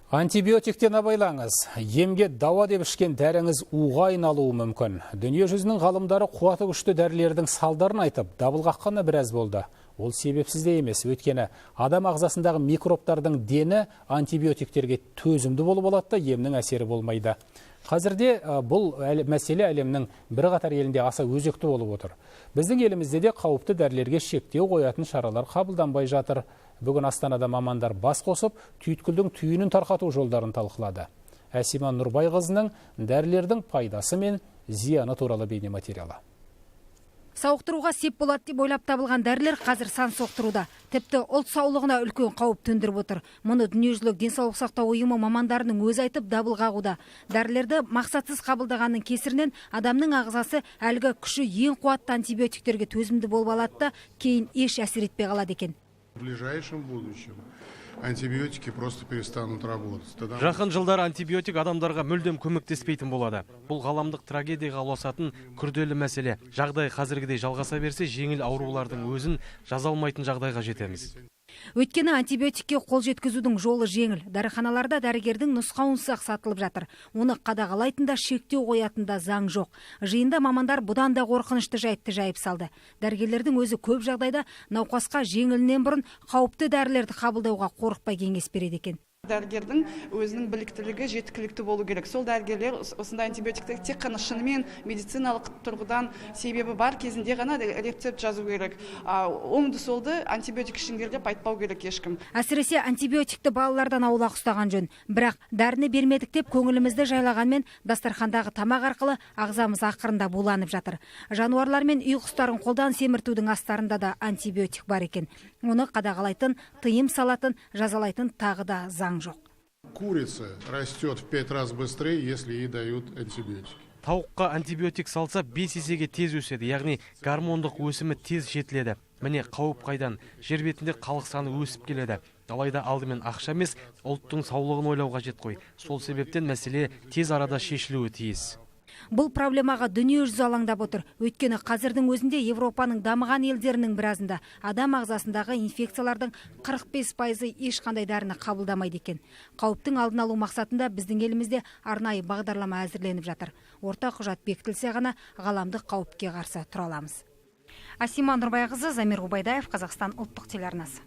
Антибиотиктен абайлаңыз. Емге дауа деп ішкен дәріңіз уға айналуы мүмкін. Дүние жүзінің ғалымдары қуаты күшті дәрілердің салдарын айтып, дабыл қаққаны біраз болды. Ол себепсіз де емес, өйткені адам ағзасындағы микробтардың дені антибиотиктерге төзімді болып алады да емнің әсері болмайды. Қазірде бұл мәселе әлемнің бірқатар елінде аса өзекті болып отыр. Біздің елімізде де қауіпті дәрілерге шектеу қоятын шаралар қабылданбай жатыр. Бүгін Астанада мамандар бас қосып, түйткілдің түйінін тарқату жолдарын талқылады. Әсима Нұрбайқызының дәрілердің пайдасы мен зияны туралы бейнематериалы. Сауықтыруға сеп болады деп ойлап табылған дәрілер қазір сан соқтыруда. Тіпті ұлт саулығына үлкен қауіп төндіріп отыр. Мұны дүниежүзілік денсаулық сақтау ұйымы мамандарының өзі айтып дабыл қағуда. Дәрілерді мақсатсыз қабылдағанның кесірінен адамның ағзасы әлгі күші ең қуатты антибиотиктерге төзімді болып алады да кейін еш әсер етпей қалады екен. В ближайшем будущем антибиотики просто перестанут работать. Жақын жылдар антибиотик адамдарға мүлдем көмектеспейтін болады. Бұл ғаламдық трагедияға ұласатын күрделі мәселе. Жағдай қазіргідей жалғаса берсе, жеңіл аурулардың өзін жаза алмайтын жағдайға жетеміз. Өйткені антибиотикке қол жеткізудің жолы жеңіл. Дәріханаларда дәрігердің нұсқауынсыз сатылып жатыр. Оны қадағалайтында шектеу қоятында заң жоқ. Жиында мамандар бұдан да қорқынышты жайтты жайып салды. Дәрігерлердің өзі көп жағдайда науқасқа жеңілінен бұрын қауіпті дәрілерді қабылдауға қорықпай кеңес береді екен. Дәрігердің өзінің біліктілігі жеткілікті болу керек. Сол дәрігерлер осындай антибиотикті тек қана шынымен медициналық тұрғыдан себебі бар кезінде ғана рецепт жазу керек. Оңды солды антибиотик ішіңдер деп айтпау керек ешкім. Әсіресе антибиотикті балалардан аулақ ұстаған жөн. Бірақ дәріні бермедік деп көңілімізді жайлағанмен дастархандағы тамақ арқылы ағзамыз ақырында буланып жатыр. Жануарлар мен үй құстарын қолдан семіртудің астарында да антибиотик бар екен. Оны қадағалайтын, тыйым салатын, жазалайтын тағы да заң жоқ. Курица растет в 5 раз быстрее, если ей дают антибиотики. Тауыққа антибиотик салса 5 есеге тез өседі, яғни гормондық өсімі тез жетіледі. Міне қауіп қайдан? Жер бетінде халық саны өсіп келеді. Алайда алдымен ақша емес, ұлттың саулығын ойлау қажет қой. Сол себептен мәселе тез арада шешілуі тиіс. Бұл проблемаға дүние жүзі алаңдап отыр. Өйткені қазірдің өзінде Европаның дамыған елдерінің біразында адам ағзасындағы инфекциялардың 45% ешқандай дәріні қабылдамайды екен. Қауіптің алдын алу мақсатында біздің елімізде арнайы бағдарлама әзірленіп жатыр. Ортақ құжат бекітілсе ғана ғаламдық қауіпке қарсы тұра аламыз. Әсима Нұрбайқызы, Замир Ғубайдаев, Қазақстан ұлттық телеарнасы.